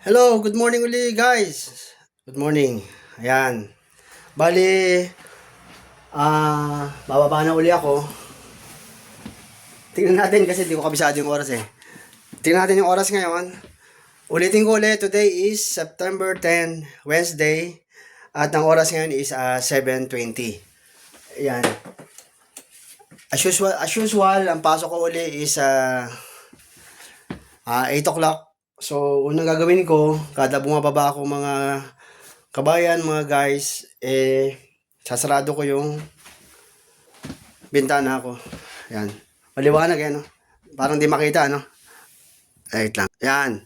Hello, good morning uli guys. Good morning. Ayan. Bali, bababa na uli ako. Tingnan natin kasi di ko kabisado yung oras eh. Tingnan natin yung oras ngayon. Ulitin ko ulit, today is September 10, Wednesday. At ang oras ngayon is 7:20. Ayan. As usual, ang pasok ko uli is 8 o'clock. So, unang gagawin ko, kada bumababa ako mga kabayan, mga guys, sasarado ko yung bintana ko. Yan. Maliwanag yan, no? Parang di makita, no? Wait lang. Yan.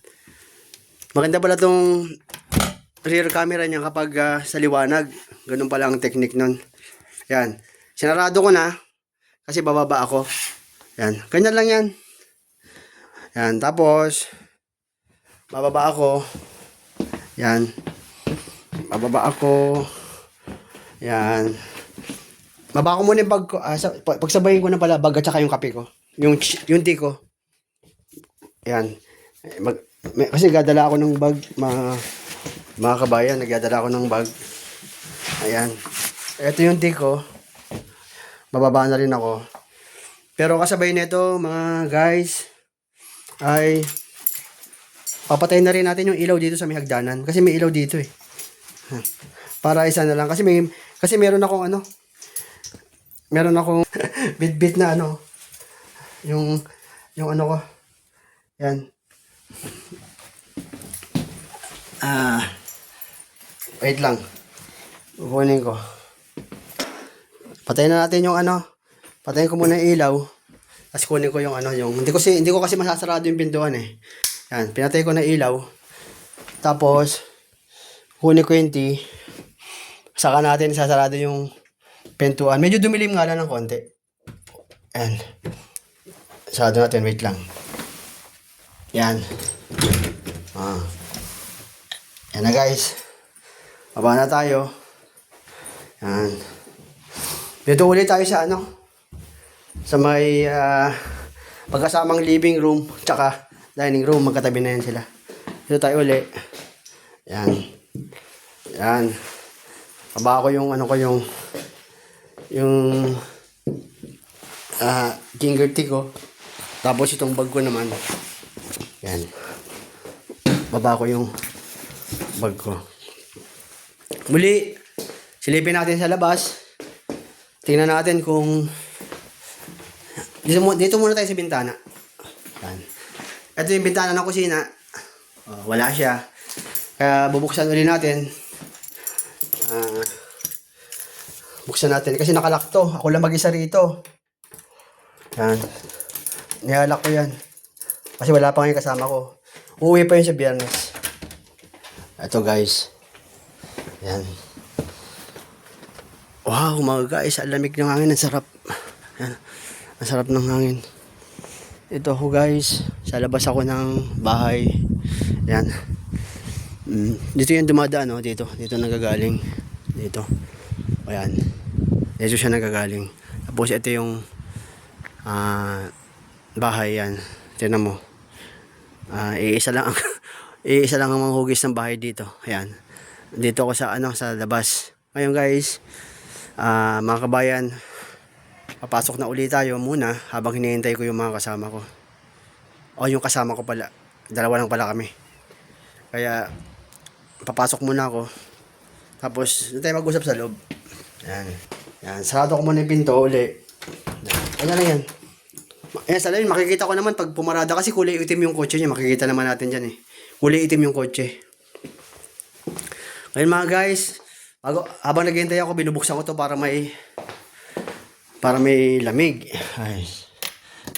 Maganda pala tong rear camera niya kapag sa liwanag. Ganun pala ang technique nun. Yan. Sinarado ko na kasi bababa ako. Yan. Ganyan lang yan. Yan. Tapos, bababa ako. Yan. Bababa ako. Yan. Baba ko muna yung bag ko. Pagsabayin ko na pala bag at saka yung kape ko. Yung tea ko. Yan. Kasi gadala ako ng bag. Mga kabayan, nagdadala ako ng bag. Ayan. Ito yung tea ko. Bababa na rin ako. Pero kasabay nito, mga guys, ay papatayin na rin natin yung ilaw dito sa may hagdanan. Kasi may ilaw dito eh. Para isa na lang. Kasi meron akong bit-bit na yung ano ko. Yan. Wait lang. Kukunin ko. Patayin na natin yung patayin ko muna yung ilaw. Tapos kunin ko yung hindi ko kasi masasarado yung pintuan eh. Yan, pinatay ko na ilaw. Tapos kunin ko yung tea. Saka natin sasarado yung pintuan. Medyo dumilim nga lang ng konti. Yan. Sarado natin, wait lang. Yan. Yan na guys. Baba na tayo. Yan. Dito ulit tayo sa sa may pagkasamang living room tsaka dining room. Magkatabi na yan sila. Dito tayo ulit. Yan. Yan. Baba ko yung ginger tea ko. Tapos itong bag ko naman. Yan. Baba ko yung bag ko. Muli, silipin natin sa labas. Tingnan natin kung dito muna tayo sa bintana. Yan. Ito yung bintana ng kusina. Wala siya. Kaya bubuksan ulit natin. Buksan natin. Kasi nakalak to. Ako lang mag-isa rito. Yan. Nihalak ko yan. Kasi wala pa ngayon kasama ko. Uuwi pa yun sa Biyernes. Ito guys. Yan. Wow mga guys. Ang lamig ng hangin. Ang sarap. Yan. Ang sarap ng hangin. Ito ho guys. Sa labas ako ng bahay. Yan. Dito yung dumadaan. Dito nagagaling. Dito. Ayan. Dito siya nagagaling. Tapos ito yung bahay yan. Tignan mo. Iisa lang ang manghugis ng bahay dito. Ayan. Dito ako sa sa labas. Ngayon guys, mga kabayan, papasok na ulit tayo muna habang hinihintay ko yung mga kasama ko. Yung kasama ko pala. Dalawa lang pala kami. Kaya papasok muna ako. Tapos doon tayo mag-usap sa loob. Yan. Yan. Sarado ko muna yung pinto uli. Ayan na yan. Sa lalim, makikita ko naman pag pumarada kasi kulay itim yung kotse niya. Makikita naman natin dyan eh. Kulay itim yung kotse. Ngayon mga guys, habang naghihintay ako, binubuksan ko to para may lamig. Ay.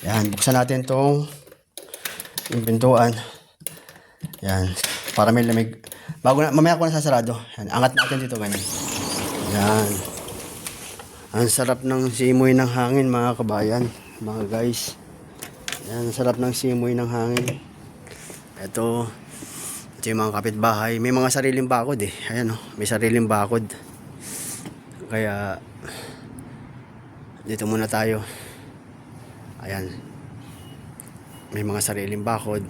Yan. Buksan natin tong yung pintuan. Yan. Para may lamig. Mamaya ko na sasarado. Yan. Angat natin dito ganyan. Yan. Ang sarap ng simoy ng hangin mga kabayan, mga guys. Yan, sarap ng simoy ng hangin. Ito yung mga kapitbahay. May mga sariling bakod eh. Ayan may sariling bakod. Kaya dito muna tayo. Ayan. May mga sariling bakod.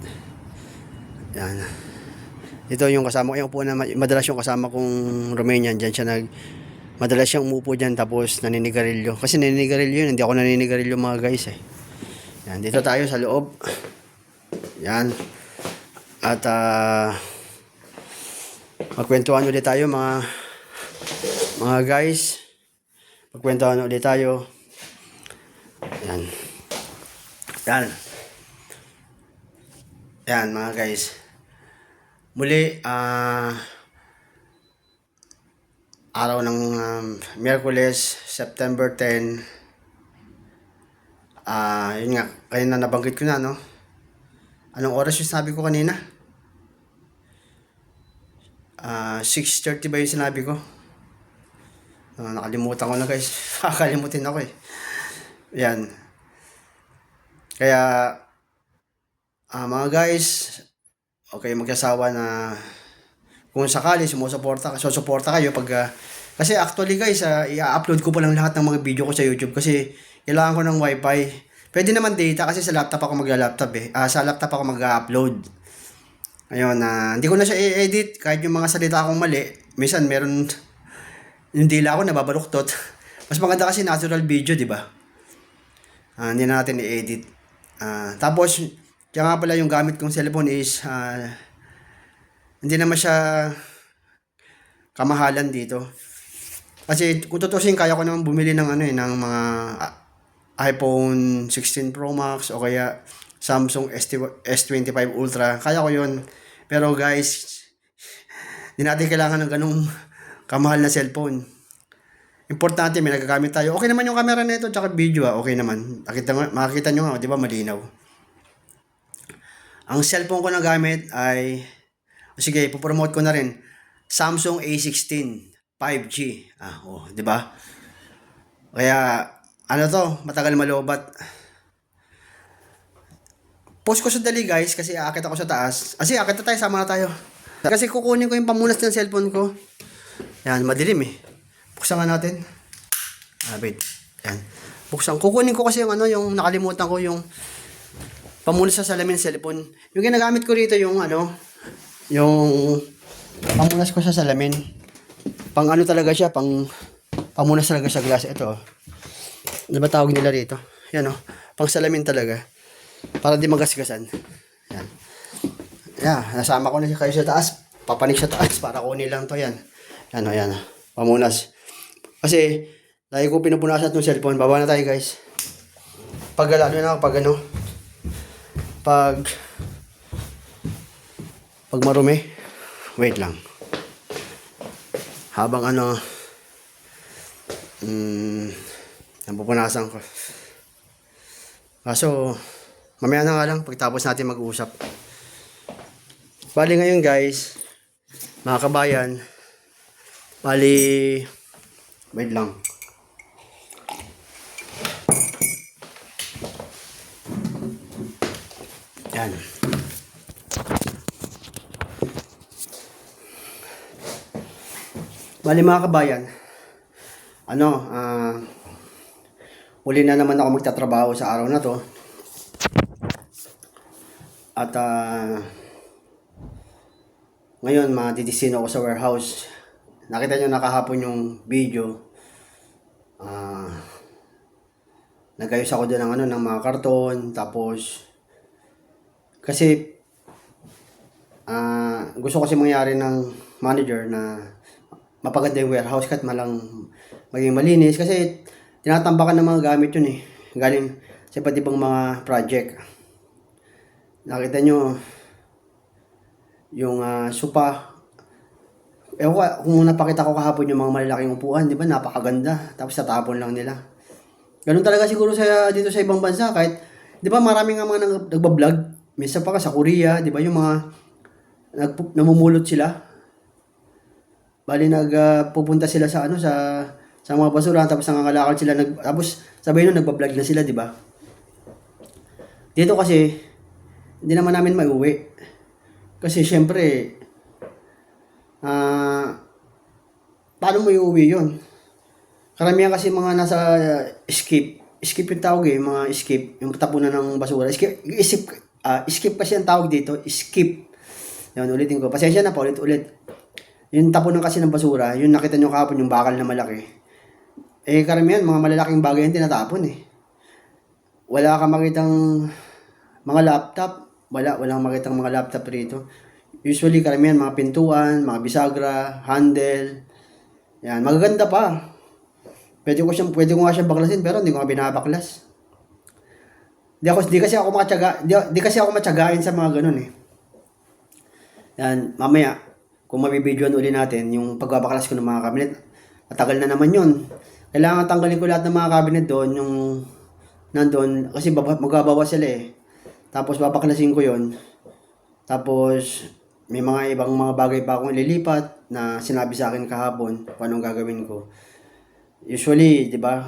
Yan. Ito yung kasama ko, yung upuan na madalas yung kasama kong Romanian, dyan siya madalas siyang umupo dyan tapos naninigarilyo. Kasi naninigarilyo yun, hindi ako naninigarilyo mga guys eh. Yan, dito tayo sa loob. Yan. At magkwentuhan ulit tayo mga guys. Magkwentuhan ulit tayo. Yan. Yan. Yan mga guys. Muli, araw ng Miyerkules, September 10. Yun nga, kaya na nabanggit ko na, no? Anong oras yung sinabi ko kanina? 6:30 ba yung sinabi ko? Nakalimutan ko na guys. Kakalimutin ako eh. Yan. Kaya, mga guys, okay, magsasawa na kung sakali susuporta kayo pag kasi actually guys, i-upload ko pa lang lahat ng mga video ko sa YouTube kasi kailangan ko ng wifi. Pwede naman data kasi sa laptop ako magla-laptop eh. Sa laptop ako mag-upload. Ayun, hindi ko na siya i-edit kahit yung mga salita akong mali. Minsan meron yung dila ako nababaluktot. Mas maganda kasi natural video, di ba? Hindi na natin i-edit. Tapos, kaya nga pala yung gamit kong cellphone is hindi naman siya kamahalan dito. Kasi kung tutusin, kaya ko naman bumili ng ng mga iPhone 16 Pro Max o kaya Samsung S25 Ultra. Kaya ko yun. Pero guys, hindi natin kailangan ng ganung kamahal na cellphone. Importante may nagagamit tayo. Okay naman yung camera nito tsaka video okay naman. Makikita nyo nga, di ba malinaw. Ang cellphone ko na gamit ay, sige, ipopromote ko na rin. Samsung A16 5G. Di ba? Kaya, matagal malobat. Post ko sa dali guys, kasi aakit ako sa taas. Aakit na tayo, sama na tayo. Kasi kukunin ko yung pamunas ng cellphone ko. Yan, madilim eh. Buksan nga natin. Wait. Yan. Buksan. Kukunin ko kasi yung nakalimutan ko yung pamunas sa salamin ng cellphone. Yung ginagamit ko rito yung yung pamunas ko sa salamin. Pang talaga siya, pamunas talaga sa glass. Ito. Ano ba tawag nila rito? Yan pang salamin talaga. Para di magasgasan. Yan. Nasama ko na siya kayo sa taas. Papanik sa taas para kunin lang to yan. Yan. Pamunas. Kasi, lagi ko pinupunasan itong cellphone. Baba na tayo guys. Pag marumi. Wait lang. Habang napupunasan ko. Kaso, mamaya na nga lang pagtapos natin mag-uusap. Bali ngayon guys, mga kabayan, wait lang. Yan. Bali mga kabayan, uli na naman ako magtatrabaho sa araw na to. At ngayon madidisin ako sa warehouse. Nakita nyo nakahapon yung video. Nagayos ako doon ng mga karton. Tapos kasi gusto kasi mangyari ng manager na mapaganda yung warehouse kahit maging malinis. Kasi tinatambakan ng mga gamit yun eh. Galing sa iba't ibang mga project. Nakita nyo yung sopa. Kung napakita ko kahapon yung mga malalaking upuan, di ba? Napakaganda. Tapos tatapon lang nila. Ganun talaga siguro dito sa ibang bansa. Kahit, di ba maraming nga mga nagbablog. Minsan pa ka sa Korea, di ba? Yung mga namumulot sila. Bali pupunta sila sa mga basura, tapos nangangalakal sila, tapos sabay nun nagbablog na sila, di ba? Dito kasi hindi naman namin maiuwi. Kasi syempre paano mo iuwi yun? Karamihan kasi mga nasa skip yung tawag mga skip, yung tapunan ng basura. Skip kasi ang tawag dito, skip. Yan, ulitin ko. Pasensya na pa, ulit-ulit. Yung tapunan kasi ng basura, yung nakita nyo kahapon, yung bakal na malaki. Karamihan, mga malalaking bagay yung tinatapon eh. Wala kang makitang mga laptop. Walang makitang mga laptop rito. Usually, karamihan, mga pintuan, mga bisagra, handle. Yan, magaganda pa. Pwede ko nga siyang baklasin, pero hindi ko nga binabaklas. Di kasi ako matsagain sa mga ganun eh. Yan, mamaya, kung mabibidyoan uli natin, yung pagbabaklas ko ng mga cabinet, matagal na naman yun. Kailangan tanggalin ko lahat ng mga cabinet doon, yung nandun, kasi magbabawas sila eh. Tapos babaklasin ko yon. Tapos, may mga ibang mga bagay pa akong ililipat na sinabi sa akin kahapon kung anong gagawin ko. Usually, di ba,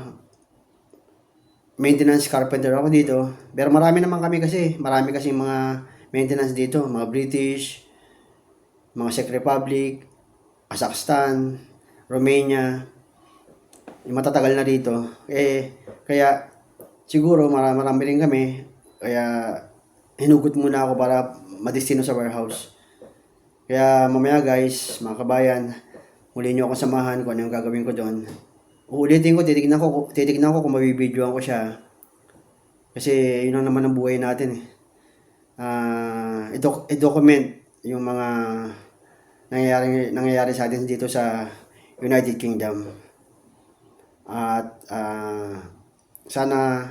maintenance carpenter ako dito. Pero marami naman kami kasi, marami kasi mga maintenance dito, mga British, mga Czech Republic, Kazakhstan, Romania, yung matatagal na dito. Kaya siguro marami rin kami. Kaya hinugot muna ako para madestino sa warehouse. Kaya mamaya guys, mga kabayan, muli nyo akong samahan kung ano yung gagawin ko doon. Uulitin ko, titignan ko kung mabibidyoan ko siya. Kasi yun lang naman ang buhay natin eh. I-document yung mga nangyayari sa atin dito sa United Kingdom. At sana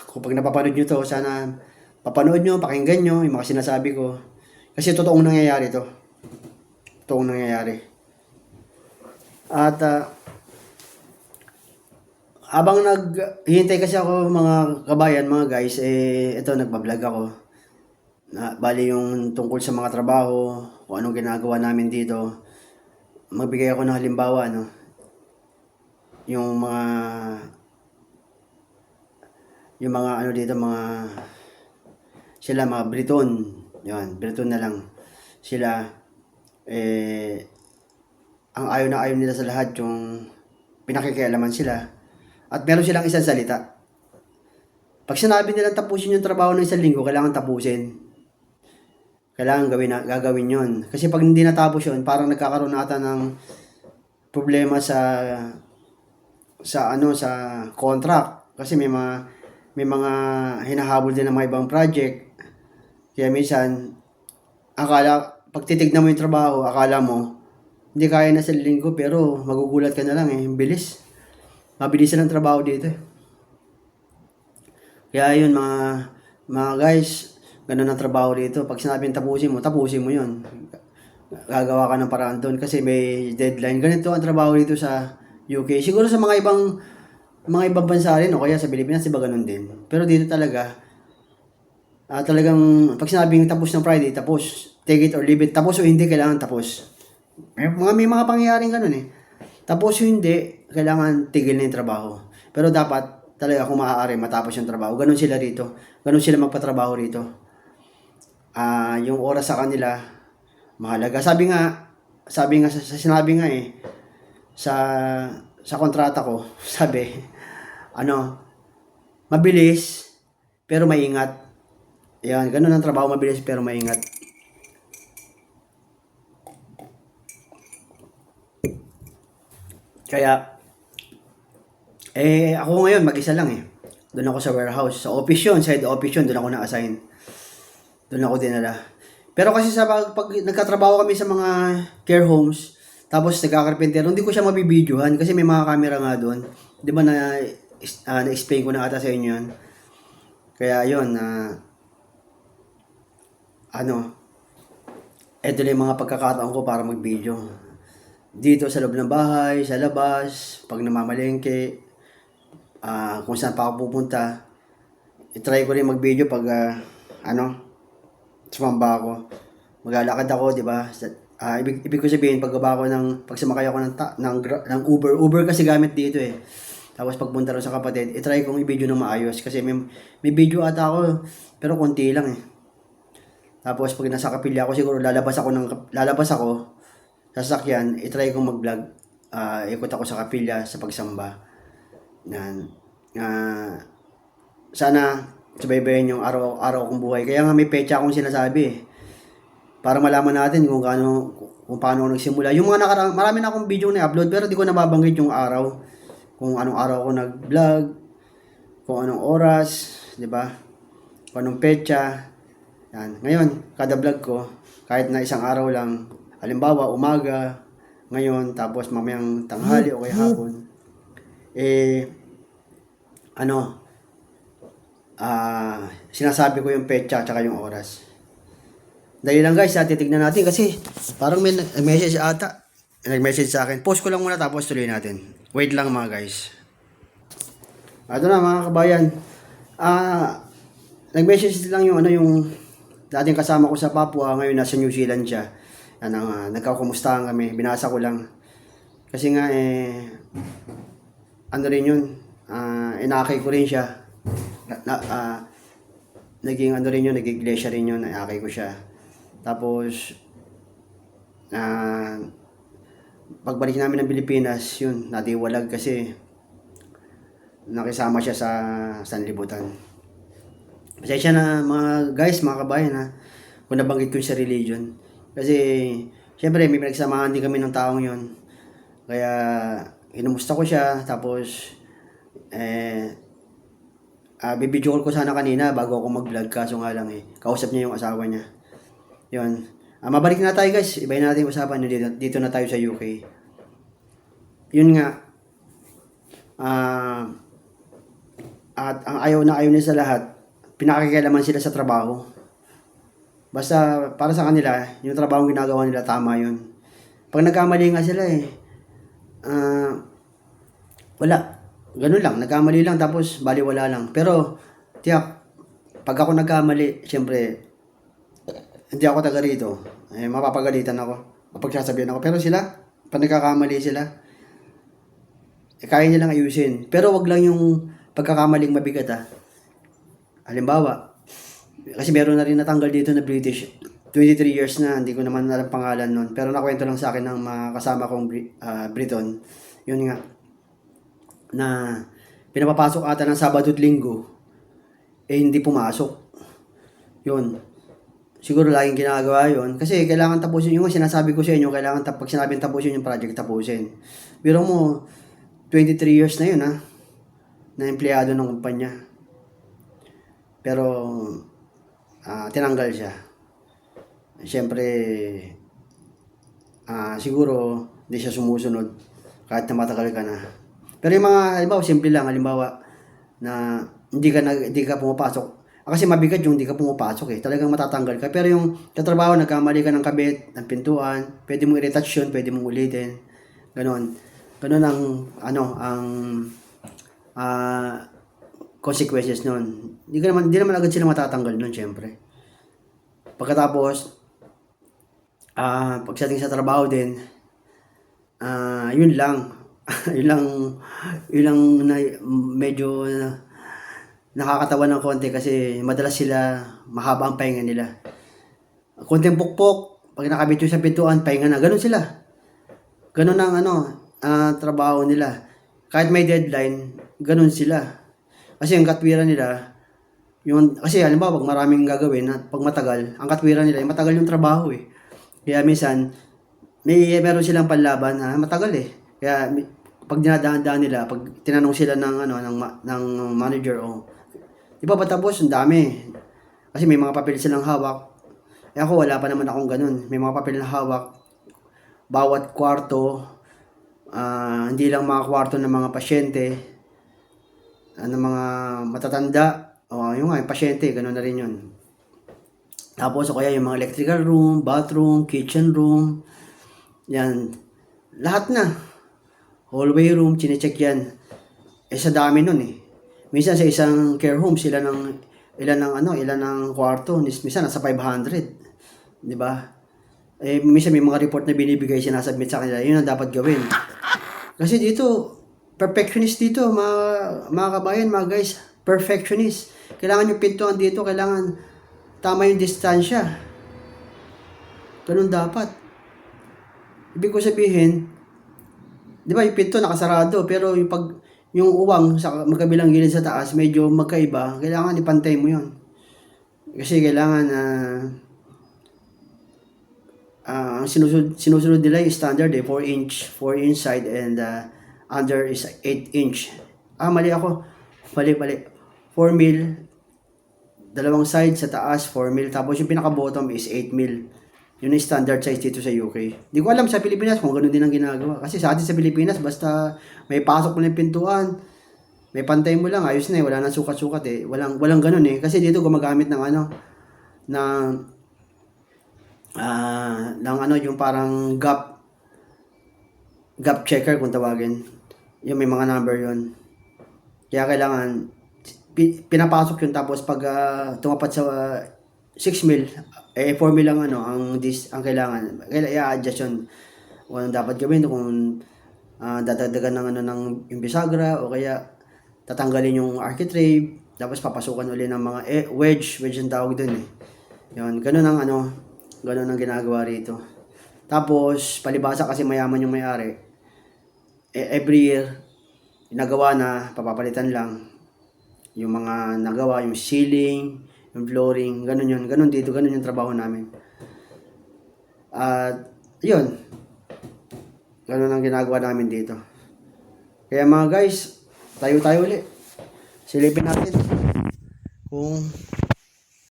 kung pag napapanood nyo to, sana papanood nyo, pakinggan nyo yung mga sinasabi ko. Kasi totoong nangyayari to. Totoong nangyayari. At habang naghihintay kasi ako mga kabayan, mga guys, ito nagbablog ako. Bali yung tungkol sa mga trabaho, kung anong ginagawa namin dito. Magbigay ako ng halimbawa, no? Yung mga ano dito, sila mga Briton. Yan, Briton na lang. Sila, ang ayaw na ayaw nila sa lahat yung pinakikialaman sila. At meron silang isang salita. Pag sinabi nilang tapusin yung trabaho ng isang linggo, kailangan tapusin. Kailangan gagawin yon. Kasi pag hindi natapos yun, parang nagkakaroon ata ng problema sa contract. Kasi may mga hinahabol din ng mga ibang project. Kaya minsan, pag titignan mo yung trabaho, akala mo, hindi kaya na sa linggo, pero magugulat ka na lang eh. Bilis. Mabilisan ang trabaho dito eh. Kaya yun mga guys, ganun ang trabaho dito. Pag sinabing tapusin mo yun. Gagawa ka ng paraan doon kasi may deadline. Ganito ang trabaho dito sa UK. Siguro sa mga ibang bansa rin o kaya sa Pilipinas, iba ganun din. Pero dito talaga, talagang pag sinabing tapos ng Friday, tapos. Take it or leave it. Tapos o hindi, kailangan tapos. May mga pangyayaring ganun eh. Tapos o hindi, kailangan tigil na yung trabaho. Pero dapat talaga kung maaari matapos yung trabaho. Ganun sila rito. Ganun sila magpatrabaho rito. Yung oras sa kanila, mahalaga. Sinabi nga eh, sa kontrata ko, sabi, mabilis, pero maingat. Yan, ganun ang trabaho, mabilis, pero maingat. Kaya, ako ngayon, mag-isa lang eh. Doon ako sa warehouse. Sa office yun, side office yun, doon ako na-assign. Doon ako dinala. Pero kasi pag nagkatrabaho kami sa mga care homes, tapos nagkakarpentero, hindi ko siya mabibidyohan kasi may mga camera nga doon. Di ba na-explain ko na ata sa inyo yun? Kaya yun, ito na yung mga pagkakataon ko para mag-video. Dito sa loob ng bahay, sa labas, pag namamalengke, kung saan pa ako pupunta, itry ko rin mag-video pag, sumamba ako. Maglalakad ako, di ba? Ibig ko sabihin, pag sumakay ako ng Uber. Uber kasi gamit dito eh. Tapos pagpunta rin sa kapatid, itry kong i-video ng maayos. Kasi may video ata ako, pero konti lang eh. Tapos pag nasa kapilya ako, siguro lalabas ako sa sasakyan, itry kong mag-vlog. Ikot ako sa kapilya sa pagsamba. Sana subaybayan yung araw-araw kong buhay. Kaya nga may petsa akong sinasabi eh. para malaman natin kung paano ako nagsimula. Yung mga marami na akong video na upload pero di ko nababanggit yung araw, kung anong araw ako nag-vlog, kung anong oras, di ba? Kung anong petsa. Yan. Ngayon, kada vlog ko, kahit na isang araw lang, halimbawa umaga, ngayon, tapos mamayang tanghali o kaya hapon, sinasabi ko yung petsa at yung oras. Dahil lang guys, titignan natin kasi parang may message ata. Nag-message sa akin. Post ko lang muna tapos tuloy natin. Wait lang mga guys. Ito na mga kabayan. Nag-message lang yung dating kasama ko sa Papua. Ngayon nasa New Zealand siya. Nagkakumustahan kami. Binasa ko lang. Kasi nga ano rin yun. Inakay ko rin siya. Naging ano rin yun. Naging iglesia rin yun. Inakay ko siya. Tapos, pagbalik namin ng Pilipinas, yun, natiwalag kasi nakisama siya sa sanlibutan. Pasensya na mga guys, mga kabayan ha, kung nabanggit ko sa religion. Kasi, syempre, may pinagsamahan din kami ng taong yun. Kaya, inumusta ko siya, tapos, bibidyo call ko sana kanina bago ako mag-vlog, kaso nga lang kausap niya yung asawa niya. Yun. Mabalik na tayo guys. Ibahin natin yung usapan. Dito na tayo sa UK. Yun nga. At ang ayaw niya sa lahat, pinakakialaman sila sa trabaho. Basta para sa kanila, yung trabaho ginagawa nila, tama yun. Pag nagkamali nga sila wala. Ganun lang. Nagkamali lang tapos baliwala lang. Pero, tiyak, pag ako nagkamali, syempre, hindi ako taga rito, mapapagalitan ako, mapagsasabihan ako. Pero sila, pag nagkakamali sila, kaya nilang ayusin. Pero wag lang yung pagkakamaling mabigat Halimbawa, kasi meron na rin natanggal dito na British, 23 years na, hindi ko naman alam pangalan nun. Pero nakwento lang sa akin ng mga kasama kong Briton. Yun nga, na pinapapasok ata ng Sabado at Linggo, hindi pumasok. Yun. Siguro laging ginagawa yun. Kasi kailangan tapusin yung sinasabi ko sa inyo. Pag sinabing tapusin yung project, tapusin. Biro mo, 23 years na yun na empleyado ng kumpanya. Pero, tinanggal siya. Siyempre, siguro, hindi siya sumusunod. Kahit na matagal ka na. Pero yung mga, halimbawa, simple lang. Halimbawa, na hindi ka pumapasok. Kasi mabigat yung hindi ka pumapasok talagang matatanggal ka. Pero yung katrabaho, nagkamali ka ng kabit, ng pintuan, pwede mong i-retouch yun, pwede mong ulitin. Ganon. Ganon ang consequences nun. Hindi naman agad sila matatanggal nun, syempre. Pagkatapos, pagdating sa trabaho din, yun lang. yun lang medyo nakakatawa ng konti kasi madalas sila mahaba ang pahinga nila. Konting pukpok, pag nakabit yung sa pintuan, pahinga na. Ganun sila. Ganun ang trabaho nila. Kahit may deadline, ganun sila. Kasi yung katwiran nila, kasi halimbawa pag maraming gagawin at pag matagal, ang katwiran nila, matagal yung trabaho Kaya minsan, meron silang panlaban matagal Kaya pag dinadaan nila, pag tinanong sila ng manager di ba patapos? Ang dami. Kasi may mga papel silang hawak. Ako, wala pa naman akong ganun. May mga papel na hawak. Bawat kwarto, hindi lang mga kwarto ng mga pasyente, ng mga matatanda, yung pasyente, ganun na rin yun. Tapos, o kaya yung mga electrical room, bathroom, kitchen room, yan. Lahat na. Hallway room, chinecheck yan. Sa dami nun Minsan sa isang care home, ilan ng kwarto, minsan nasa 500. Di ba? Minsan may mga report na binibigay, sinasubmit sa kanila, yun ang dapat gawin. Kasi dito, perfectionist dito, mga kabayan, mga guys, perfectionist. Kailangan yung pintuan dito, kailangan tama yung distansya. Ganun dapat. Ibig ko sabihin, di ba yung pinto nakasarado, pero yung uwang sa magkabilang gilid sa taas, medyo magkaiba, kailangan ipantay mo yun. Kasi kailangan ang sinusunod nila yung standard 4 inch side and under is 8 inch. Mali ako. Mali. 4 mil, dalawang side sa taas 4 mil, tapos yung pinaka-bottom is 8 mil. Yun yung standard size dito sa UK. Di ko alam sa Pilipinas kung ganoon din ang ginagawa. Kasi sa atin sa Pilipinas, basta may pasok mo ng pintuan, may pantay mo lang, ayos na eh. Wala nang sukat-sukat eh. Walang ganun eh. Kasi dito gumagamit ng yung parang gap checker kung tawagin. Yung may mga number yun. Kaya kailangan pinapasok yun, tapos pag tumapat sa 6 mil, 4 mil lang ang kailangan. I-adjust yun. Kung anong dapat gawin, kung dadagdagan ng yung bisagra, o kaya tatanggalin yung architrave, tapos papasukan uli ng mga wedge ang tawag dun eh. Yun, ganun ang ginagawa rito. Tapos, palibasa kasi mayaman yung may-ari. Every year, nagawa na, papapalitan lang. Yung mga nagawa, yung ceiling, yung flooring, ganun yun. Ganun dito, ganun yung trabaho namin. At, yun. Ganun ang ginagawa namin dito. Kaya mga guys, tayo ulit. Silipin natin kung